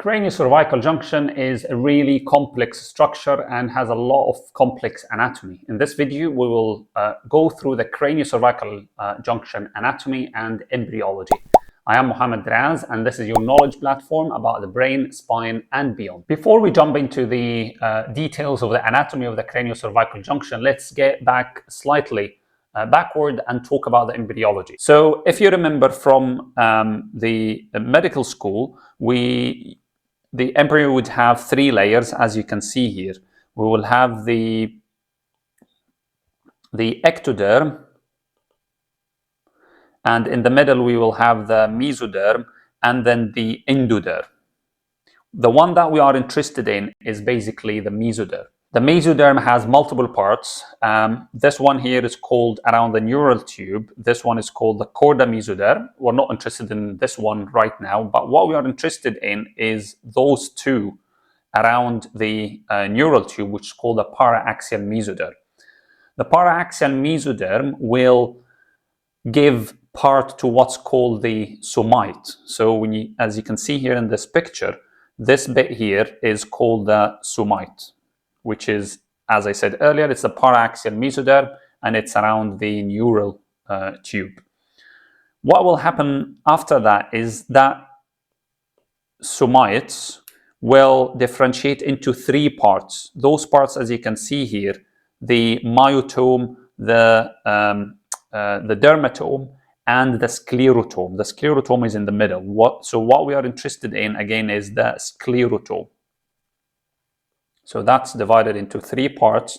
Craniocervical junction is a really complex structure and has a lot of complex anatomy. In this video, we will go through the craniocervical junction anatomy and embryology. I am Mohammed Raz, and this is your knowledge platform about the brain, spine, and beyond. Before we jump into the details of the anatomy of the craniocervical junction, let's get back slightly backward and talk about the embryology. So if you remember from the medical school, the embryo would have three layers, as you can see here. We will have the ectoderm, and in the middle we will have the mesoderm, and then the endoderm. The one that we are interested in is basically the mesoderm. The mesoderm has multiple parts. This one here is called around the neural tube. This one is called the chorda mesoderm. We're not interested in this one right now, but what we are interested in is those two around the neural tube, which is called the para-axial mesoderm. The para-axial mesoderm will give part to what's called the somite. So as you can see here in this picture, this bit here is called the somite, which is, as I said earlier, it's the para-axial mesoderm, and it's around the neural tube. What will happen after that is that somites will differentiate into three parts. Those parts, as you can see here, the myotome, the dermatome, and the sclerotome. The sclerotome is in the middle. So what we are interested in, again, is the sclerotome. So that's divided into three parts.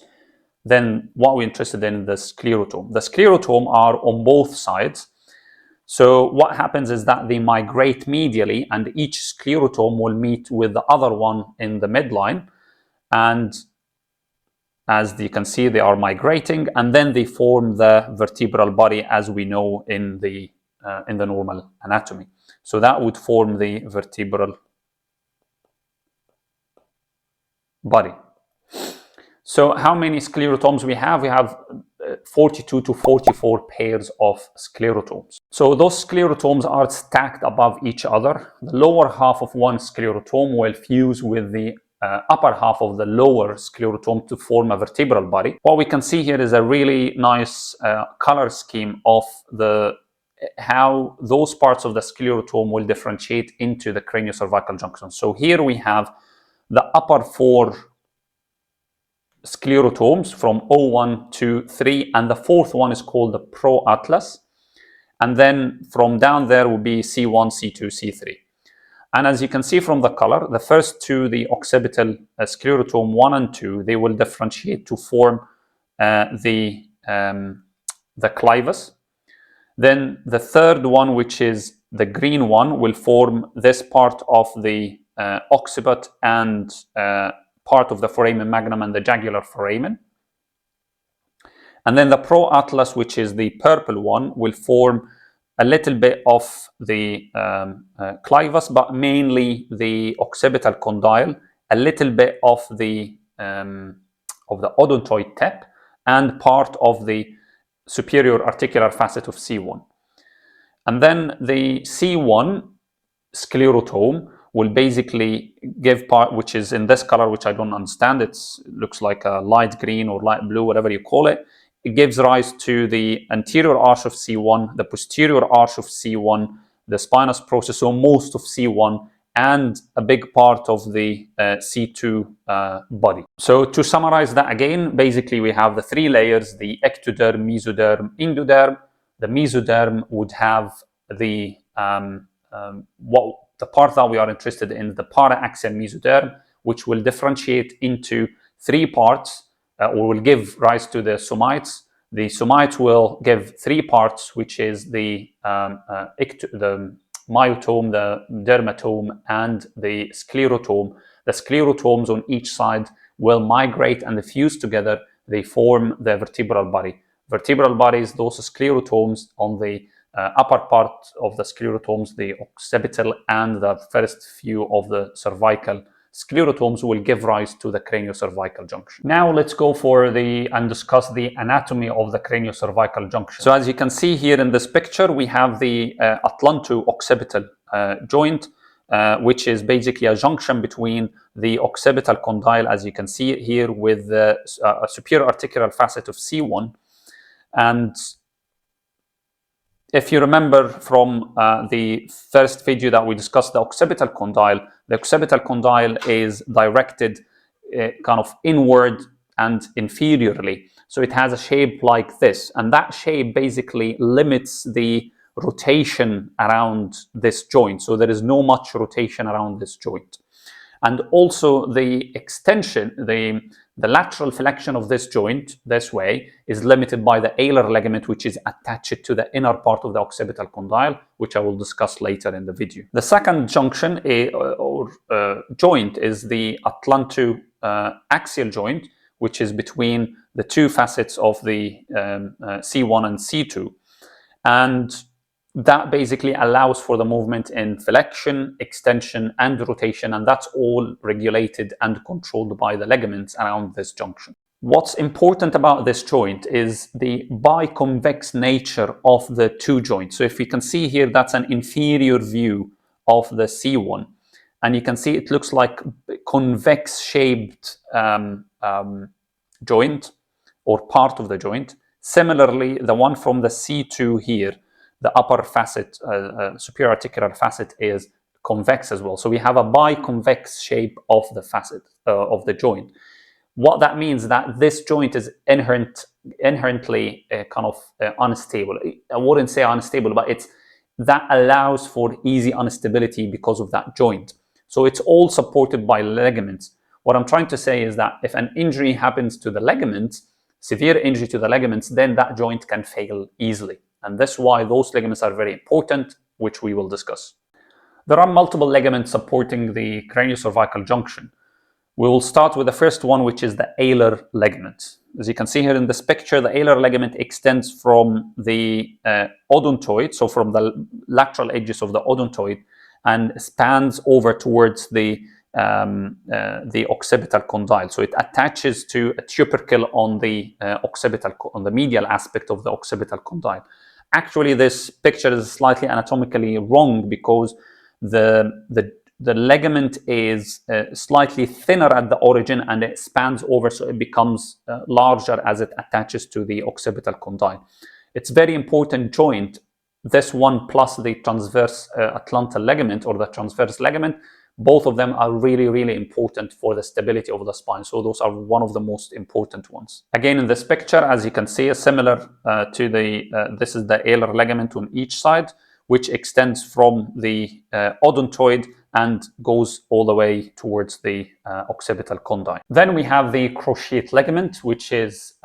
Then what we're interested in the sclerotome. The sclerotome are on both sides. So what happens is that they migrate medially, and each sclerotome will meet with the other one in the midline. And as you can see, they are migrating, and then they form the vertebral body as we know in the normal anatomy. So that would form the vertebral body. So how many sclerotomes we have? We have 42 to 44 pairs of sclerotomes. So those sclerotomes are stacked above each other. The lower half of one sclerotome will fuse with the upper half of the lower sclerotome to form a vertebral body. What we can see here is a really nice color scheme of how those parts of the sclerotome will differentiate into the craniocervical junction. So here we have the upper four sclerotomes from O1 to 3, and the fourth one is called the proatlas. And then from down there will be C1, C2, C3. And as you can see from the color, the first two, the occipital sclerotome 1 and 2, they will differentiate to form the clivus. Then the third one, which is the green one, will form this part of the occiput and part of the foramen magnum and the jugular foramen. And then the proatlas, which is the purple one, will form a little bit of the clivus, but mainly the occipital condyle, a little bit of the odontoid tip, and part of the superior articular facet of C1. And then the C1 sclerotome will basically give part, which is in this color, which I don't understand. It looks like a light green or light blue, whatever you call it. It gives rise to the anterior arch of C1, the posterior arch of C1, the spinous process, so most of C1, and a big part of the C2 body. So to summarize that again, basically we have the three layers: the ectoderm, mesoderm, endoderm. The mesoderm would have the part that we are interested in, the para-axial mesoderm, which will differentiate into three parts, or will give rise to the somites. The somites will give three parts, which is the myotome, the dermatome, and the sclerotome. The sclerotomes on each side will migrate and fuse together. They form the vertebral body. Vertebral bodies, those sclerotomes on the upper part of the sclerotomes, the occipital and the first few of the cervical sclerotomes, will give rise to the craniocervical junction. Now let's go and discuss the anatomy of the craniocervical junction. So as you can see here in this picture, we have the atlanto-occipital joint. which is basically a junction between the occipital condyle, as you can see it here, with the superior articular facet of C1. And if you remember from the first video that we discussed the occipital condyle is directed kind of inward and inferiorly. So it has a shape like this, and that shape basically limits the rotation around this joint. So there is no much rotation around this joint. And also the extension, the lateral flexion of this joint this way is limited by the alar ligament, which is attached to the inner part of the occipital condyle, which I will discuss later in the video. The second junction or joint is the atlanto-axial joint, which is between the two facets of the C1 and C2. And that basically allows for the movement in flexion, extension, and rotation, and that's all regulated and controlled by the ligaments around this junction. What's important about this joint is the biconvex nature of the two joints. So if you can see here, that's an inferior view of the C1, and you can see it looks like convex shaped joint or part of the joint. Similarly, the one from the C2 here, the upper facet, superior articular facet, is convex as well. So we have a biconvex shape of the facet of the joint. What that means is that this joint is inherently kind of unstable. I wouldn't say unstable, but that allows for easy instability because of that joint. So it's all supported by ligaments. What I'm trying to say is that if an injury happens to the ligaments, severe injury to the ligaments, then that joint can fail easily. And that's why those ligaments are very important, which we will discuss. There are multiple ligaments supporting the craniocervical junction. We will start with the first one, which is the alar ligament. As you can see here in this picture, the alar ligament extends from the odontoid, so from the lateral edges of the odontoid, and spans over towards the occipital condyle. So it attaches to a tubercle on the on the medial aspect of the occipital condyle. Actually, this picture is slightly anatomically wrong because the ligament is slightly thinner at the origin and it spans over, so it becomes larger as it attaches to the occipital condyle. It's a very important joint, this one plus the transverse Atlanta ligament or the transverse ligament. Both of them are really, really important for the stability of the spine. So those are one of the most important ones. Again, in this picture, as you can see, similar to this is the alar ligament on each side, which extends from the odontoid and goes all the way towards the occipital condyle. Then we have the cruciate ligament, which is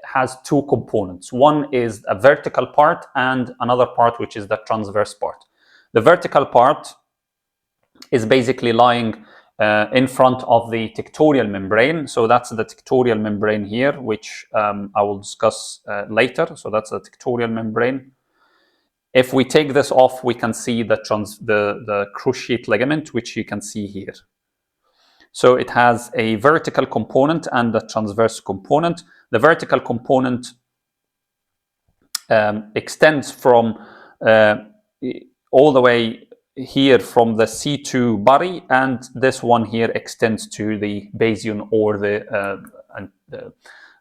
has two components. One is a vertical part and another part, which is the transverse part. The vertical part is basically lying in front of the tectorial membrane. So that's the tectorial membrane here, which I will discuss later. So that's the tectorial membrane. If we take this off, we can see the cruciate ligament, which you can see here. So it has a vertical component and a transverse component. The vertical component extends from all the way here from the C2 body, and this one here extends to the basion or the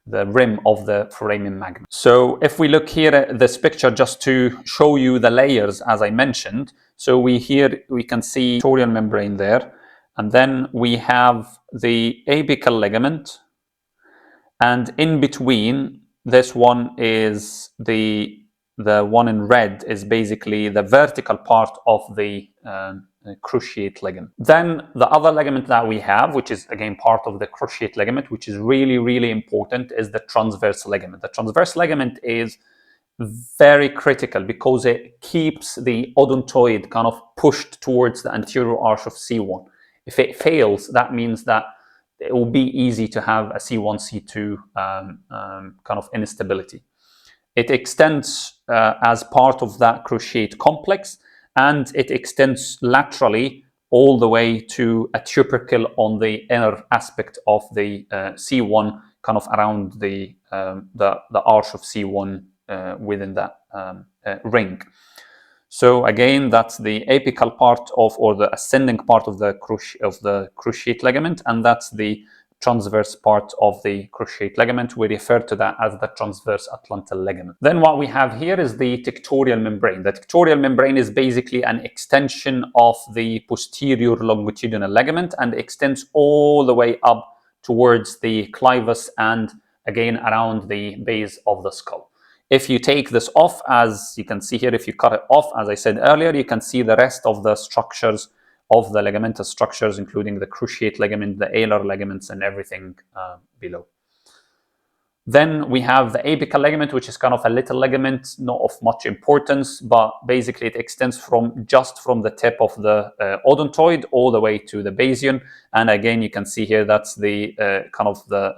rim of the foramen magnum. So if we look here at this picture, just to show you the layers, as I mentioned, so we can see tectorial membrane there, and then we have the apical ligament, and in between, this one is the one in red is basically the vertical part of the cruciate ligament. Then the other ligament that we have, which is again part of the cruciate ligament, which is really, really important, is the transverse ligament. The transverse ligament is very critical because it keeps the odontoid kind of pushed towards the anterior arch of C1. If it fails, that means that it will be easy to have a C1, C2 kind of instability. It extends as part of that cruciate complex, and it extends laterally all the way to a tubercle on the inner aspect of the C1, kind of around the arch of C1 within that ring. So again, that's the apical part of, or the ascending part of the cruciate ligament, and that's the transverse part of the cruciate ligament. We refer to that as the transverse atlantal ligament. Then what we have here is the tectorial membrane. The tectorial membrane is basically an extension of the posterior longitudinal ligament and extends all the way up towards the clivus and again around the base of the skull. If you take this off, as you can see here, if you cut it off, as I said earlier, you can see the rest of the structures of the ligamentous structures, including the cruciate ligament, the alar ligaments, and everything below. Then we have the apical ligament, which is kind of a little ligament, not of much importance, but basically it extends just from the tip of the odontoid all the way to the basion. And again, you can see here that's the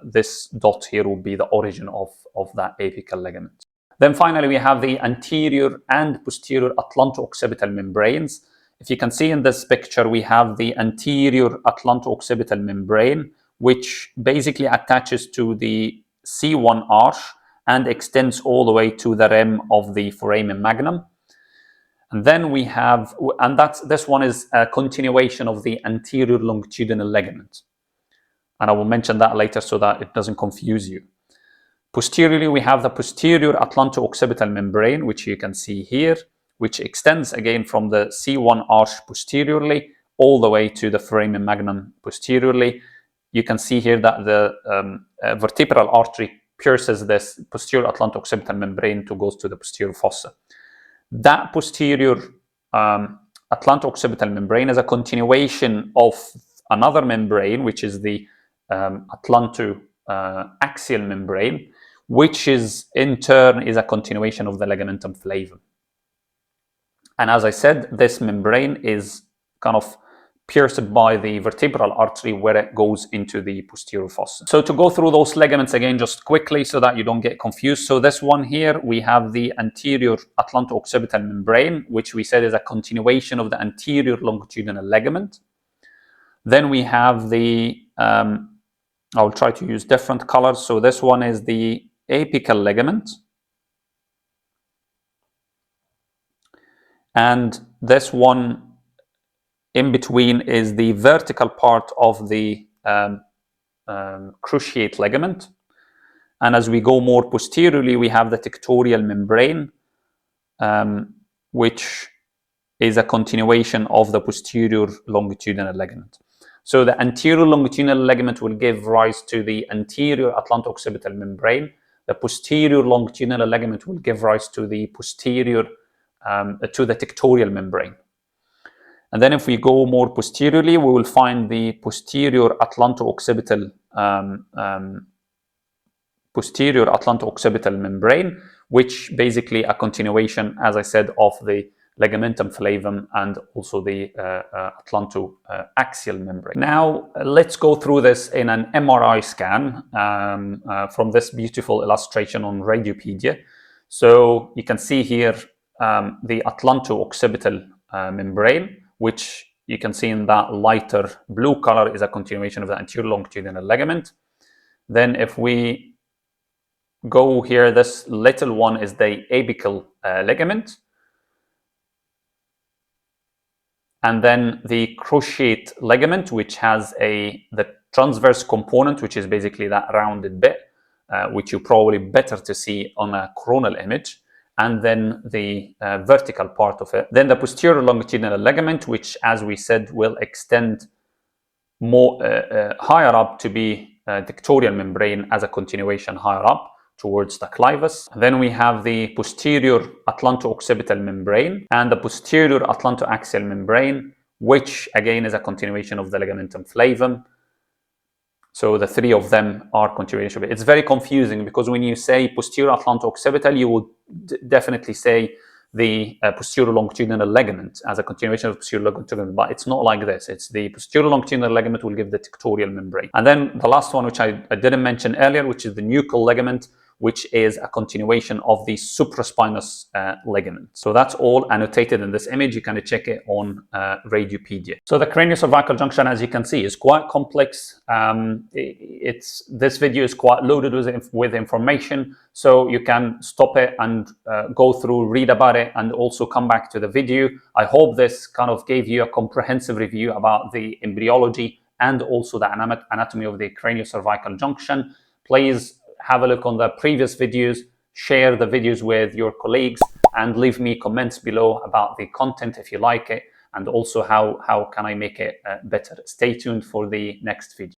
this dot here will be the origin of that apical ligament. Then finally, we have the anterior and posterior atlanto-occipital membranes. If you can see in this picture, we have the anterior atlanto-occipital membrane, which basically attaches to the C1 arch and extends all the way to the rim of the foramen magnum. And then we have, this one is a continuation of the anterior longitudinal ligament. And I will mention that later so that it doesn't confuse you. Posteriorly, we have the posterior atlanto-occipital membrane, which you can see here, which extends again from the C1 arch posteriorly all the way to the foramen magnum posteriorly. You can see here that the vertebral artery pierces this posterior atlanto-occipital membrane to go to the posterior fossa. That posterior atlanto-occipital membrane is a continuation of another membrane, which is the atlanto-axial membrane, which is in turn is a continuation of the ligamentum flavum. And as I said, this membrane is kind of pierced by the vertebral artery where it goes into the posterior fossa. So to go through those ligaments again just quickly so that you don't get confused. So this one here, we have the anterior atlanto-occipital membrane, which we said is a continuation of the anterior longitudinal ligament. Then we have the, I'll try to use different colors. So this one is the apical ligament. And this one in between is the vertical part of the cruciate ligament. And as we go more posteriorly, we have the tectorial membrane, which is a continuation of the posterior longitudinal ligament. So the anterior longitudinal ligament will give rise to the anterior atlanto-occipital membrane. The posterior longitudinal ligament will give rise to the posterior, to the tectorial membrane. And then if we go more posteriorly, we will find the posterior atlanto-occipital membrane, which basically a continuation, as I said, of the ligamentum flavum and also the atlanto-axial membrane. Now, let's go through this in an MRI scan from this beautiful illustration on Radiopedia. So you can see here the atlanto-occipital membrane, which you can see in that lighter blue color is a continuation of the anterior longitudinal ligament. Then if we go here, this little one is the apical ligament. And then the cruciate ligament, which has the transverse component, which is basically that rounded bit, which you probably better to see on a coronal image. And then the vertical part of it. Then the posterior longitudinal ligament, which, as we said, will extend more higher up to be tectorial membrane as a continuation higher up towards the clivus. Then we have the posterior atlanto-occipital membrane and the posterior atlanto-axial membrane, which again is a continuation of the ligamentum flavum. So the three of them are continuation. It's very confusing because when you say posterior atlanto-occipital, you would definitely say the posterior longitudinal ligament as a continuation of posterior longitudinal, but it's not like this. It's the posterior longitudinal ligament will give the tectorial membrane. And then the last one, which I didn't mention earlier, which is the nuchal ligament, which is a continuation of the supraspinous ligament. So that's all annotated in this image. You can check it on Radiopedia. So the craniocervical junction, as you can see, is quite complex. This video is quite loaded with information, so you can stop it and go through, read about it, and also come back to the video. I hope this kind of gave you a comprehensive review about the embryology and also the anatomy of the craniocervical junction. Please have a look on the previous videos, share the videos with your colleagues, and leave me comments below about the content if you like it, and also how can I make it better. Stay tuned for the next video.